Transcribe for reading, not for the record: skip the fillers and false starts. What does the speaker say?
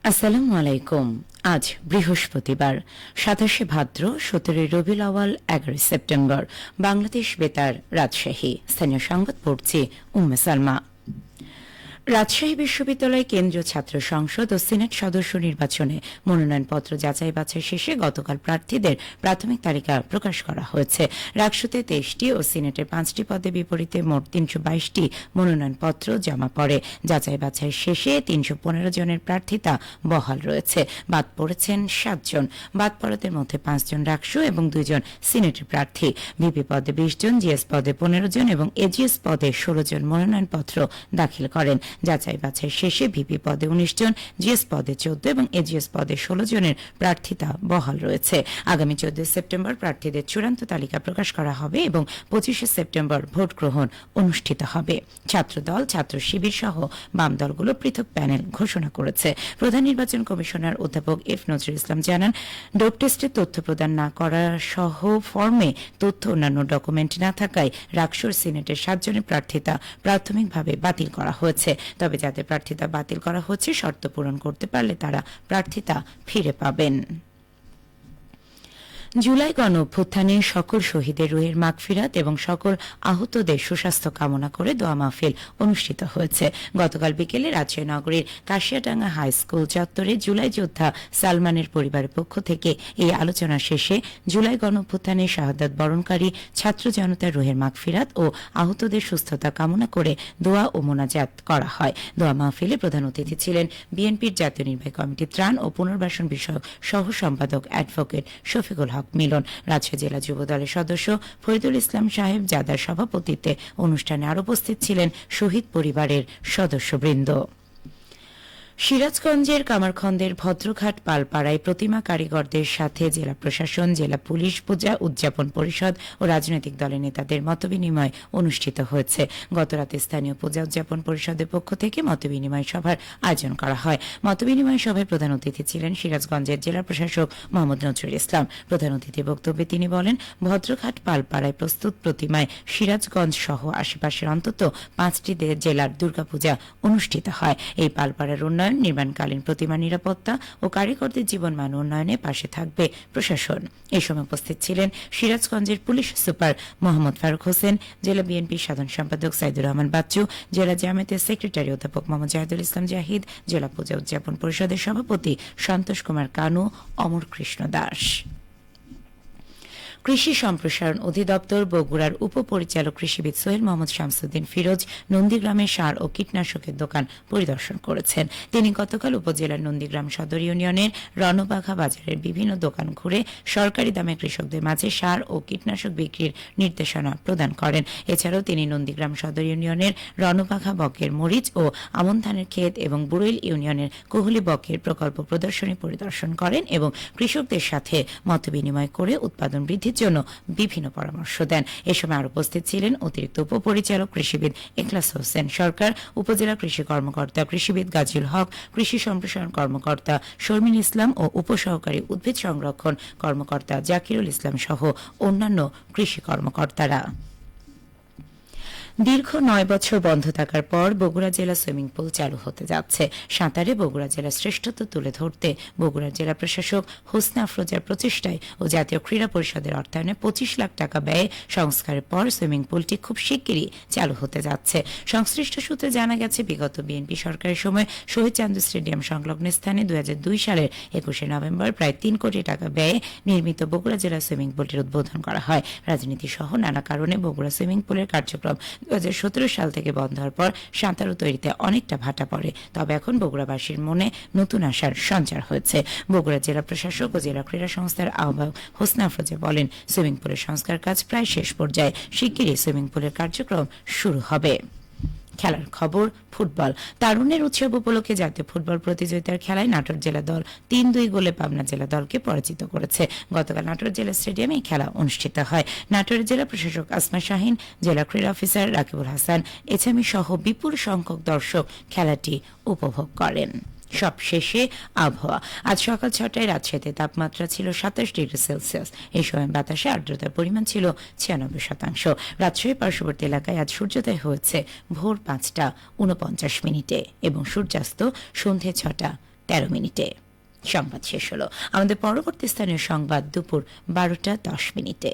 আসসালামু আলাইকুম। আজ বৃহস্পতিবার ২৭শে ভাদ্র ১৭ রবিউল আওয়াল ১১ সেপ্টেম্বর। বাংলাদেশ বেতার রাজশাহী। স্থানীয় সংবাদ পড়ছি উম্মে সালমা। রাজশাহী বিশ্ববিদ্যালয় কেন্দ্রীয় ছাত্র সংসদ ও সিনেট সদস্য নির্বাচনে মনোনয়নপত্র যাচাই বাছাই শেষে গতকাল প্রার্থীদের প্রাথমিক তালিকা প্রকাশ করা হয়েছে। রাকসুতে ২৩টি ও সিনেটের ৫টি পদে বিপরীতে মোট ৩২২টি মনোনয়নপত্র জমা পড়ে। যাচাই বাছাই শেষে ৩১৫ জনের প্রার্থিতা বহাল রয়েছে। বাদ পড়েছেন ৭ জন। বাদ পড়াদের মধ্যে ৫ জন রাকসু এবং ২ জন সিনেটের প্রার্থী। ভিপি পদে ২০ জন, জিএস পদে ১৫ জন এবং এজিএস পদে ১৬ জন মনোনয়নপত্র দাখিল করেন। যাচাই বাছাই শেষে ভিপি পদে ১৯ জন, জিএস পদে ১৪ এবং এজিএস পদে ১৬ জনের প্রার্থিতা বহাল রয়েছে। আগামী ১৪ সেপ্টেম্বর প্রার্থীদের চূড়ান্ত তালিকা প্রকাশ করা হবে এবং ২৫ সেপ্টেম্বর ভোট গ্রহণ অনুষ্ঠিত হবে। ছাত্রদল, ছাত্র শিবির সহ বাম দলগুলো পৃথক প্যানেল ঘোষণা করেছে। প্রধান নির্বাচন কমিশনার অধ্যাপক এফ নজরুল ইসলাম জানান, ডোপ টেস্টে তথ্য প্রদান না করা সহ ফর্মে তথ্য অন্যান্য ডকুমেন্ট না থাকায় রাকসুর সিনেটের ৭ জনের প্রার্থিতা প্রাথমিকভাবে বাতিল করা হয়েছে। তবে যাদের প্রার্থিতা বাতিল করা হচ্ছে শর্ত পূরণ করতে পারলে তারা প্রার্থিতা ফিরে পাবেন। জুলাই গণ অভ্যুত্থানে সকল শহীদের রুহের মাগফিরাত এবং সকল আহতদের সুস্বাস্থ্য কামনা করে দোয়া মাহফিল অনুষ্ঠিত হয়েছে। গতকাল বিকেলে রাজশাহী নগরীর কাশিয়াডাঙ্গা হাই স্কুল চত্বরে জুলাই যোদ্ধা সালমানের পরিবারের পক্ষ থেকে এই আলোচনা শেষে জুলাই গণ অভ্যুত্থানে শাহাদাত বরণকারী ছাত্র জনতার রুহের মাগফিরাত ও আহতদের সুস্থতা কামনা করে দোয়া ও মোনাজাত করা হয়। দোয়া মাহফিলে প্রধান অতিথি ছিলেন বিএনপির জাতীয় নির্বাহী কমিটির ত্রাণ ও পুনর্বাসন বিষয়ক সহ সম্পাদক অ্যাডভোকেট শফিকুল হক মিলন। রাজশাহী জেলা যুব দলের সদস্য ফরিদুল ইসলাম সাহেব জাদার সভাপতিত্বে অনুষ্ঠানে আরও উপস্থিত ছিলেন শহীদ পরিবারের সদস্যবৃন্দ। সিরাজগঞ্জের কামারখন্দের ভদ্রঘাট পালপাড়ায় প্রতিমা কারিগরদের সাথে জেলা প্রশাসন, জেলা পুলিশ, পূজা উদযাপন পরিষদ ও রাজনৈতিক দলের নেতাদের মতবিনিময় অনুষ্ঠিত হয়েছে। গতরাতে স্থানীয় পূজা উদযাপন পরিষদের পক্ষ থেকে মতবিনিময় সভার আয়োজন করা হয়। মতবিনিময় সভায় প্রধান অতিথি ছিলেন সিরাজগঞ্জের জেলা প্রশাসক মোহাম্মদ নজরুল ইসলাম। প্রধান অতিথির বক্তব্যে তিনি বলেন, ভদ্রঘাট পালপাড়ায় প্রস্তুত প্রতিমায় সিরাজগঞ্জ সহ আশেপাশের অন্তত 5টি জেলার দুর্গাপূজা অনুষ্ঠিত হয়। এই পালপাড়ার নির্মাণকালীন প্রতিমা নিরাপত্তা ও কারিগরদের জীবনমান উন্নয়নে পাশে থাকবে প্রশাসন। এই সময় উপস্থিত ছিলেন সিরাজগঞ্জের পুলিশ সুপার মোহাম্মদ ফারুক হোসেন, জেলা বিএনপির সাধারণ সম্পাদক সাইদুর রহমান বাচ্চু, জেলা জামায়াতের সেক্রেটারি অধ্যাপক মোহাম্মদ জাহিদুল ইসলাম জাহিদ, জেলা পূজা উদযাপন পরিষদের সভাপতি সন্তোষ কুমার কানু, অমর কৃষ্ণ দাস। কৃষি সম্প্রসারণ অধিদপ্তর বগুড়ার উপপরিচালক কৃষিবিদ সোহেল মোহাম্মদ শামসুদ্দিন ফিরোজ নন্দীগ্রামে সার ও কীটনাশকের দোকান পরিদর্শন করেছেন। তিনি গতকাল উপজেলার নন্দীগ্রাম সদর ইউনিয়নের রণবাঘা বাজারের বিভিন্ন দোকান ঘুরে সরকারি দামে কৃষকদের মাঝে সার ও কীটনাশক বিক্রির নির্দেশনা প্রদান করেন। এছাড়াও তিনি নন্দীগ্রাম সদর ইউনিয়নের রণবাঘা বকের মরিচ ও আমন ধানের ক্ষেত এবং বুড়ইল ইউনিয়নের কোহলি বকের প্রকল্প প্রদর্শনী পরিদর্শন করেন এবং কৃষকদের সাথে মতবিনিময় করে উৎপাদন বৃদ্ধি জন্য বিভিন্ন পরামর্শ দেন। এ সময় আরো উপস্থিত ছিলেন অতিরিক্ত উপপরিচালক কৃষিবিদ ইখলাস হোসেন সরকার, উপজেলা কৃষি কর্মকর্তা কৃষিবিদ গাজীউল হক, কৃষি সম্প্রসারণ কর্মকর্তা শর্মিন ইসলাম ও উপসহকারী উদ্ভিদ সংরক্ষণ কর্মকর্তা জাকিরুল ইসলাম সহ অন্যান্য কৃষি কর্মকর্তারা। দীর্ঘ ৯ বছর বন্ধ থাকার পর বগুড়া জেলা সুইমিং পুল চালু হতে যাচ্ছে। সাঁতারে বগুড়া জেলার শ্রেষ্ঠত্ব তুলে ধরতে বগুড়া জেলা প্রশাসক হোসনে আফরোজার প্রচেষ্টায় ও জাতীয় ক্রীড়া পরিষদের অর্থায়নে ২৫ লাখ টাকা ব্যয়ে সংস্কারের পর সুইমিং পুলটি খুব শিগগিরই চালু হতে যাচ্ছে। সংশ্লিষ্ট সূত্রে জানা গেছে, বিগত বিএনপি সরকারের সময় শহীদ চান্দু স্টেডিয়াম সংলগ্ন স্থানে ২০০২ সালের ২১শে নভেম্বর প্রায় ৩ কোটি টাকা ব্যয়ে নির্মিত বগুড়া জেলা সুইমিং পুলটির উদ্বোধন করা হয়। রাজনীতি সহ নানা কারণে বগুড়া সুইমিং পুলের কার্যক্রম ২০১৭ সাল থেকে বন্ধ হওয়ার পর সাঁতারু তৈরিতে অনেকটা ভাটা পড়ে। তবে এখন বগুড়াবাসীর মনে নতুন আশার সঞ্চার হয়েছে। বগুড়া জেলা প্রশাসক ও জেলা ক্রীড়া সংস্থার আহ্বায়ক হোসনে আফরোজা বলেন, সুইমিং পুলের সংস্কার কাজ প্রায় শেষ পর্যায়ে, শিগগিরই সুইমিং পুলের কার্যক্রম শুরু হবে। খেলার খবর, ফুটবল। তারুণ্যের উৎসব উপলক্ষে জাতীয় ফুটবল প্রতিযোগিতার খেলায় নাটোর জেলা দল ৩-২ গোলে পাবনা জেলা দলকে পরাজিত করেছে। গতকাল নাটোর জেলা স্টেডিয়ামে এই খেলা অনুষ্ঠিত হয়। নাটোরের জেলা প্রশাসক আসমা শাহিন, জেলা ক্রীড়া অফিসার রাকিবুল হাসান এছামি সহ বিপুল সংখ্যক দর্শক খেলাটি উপভোগ করেন। সবশেষে আবহাওয়া। আজ সকাল ৬টায় রাজশাহীতে তাপমাত্রা ছিল ২৭ ডিগ্রি সেলসিয়াস। এই সময় বাতাসে আর্দ্রতার পরিমাণ ছিল ৯৬%। রাজশাহী পার্শ্ববর্তী এলাকায় আজ সূর্যোদয় হয়েছে ভোর ৫টা ৪৯ মিনিটে এবং সূর্যাস্ত সন্ধে ৬টা সংবাদ শেষ হলো। আমাদের পরবর্তী স্থানীয় সংবাদ দুপুর 12টা 10 মিনিটে।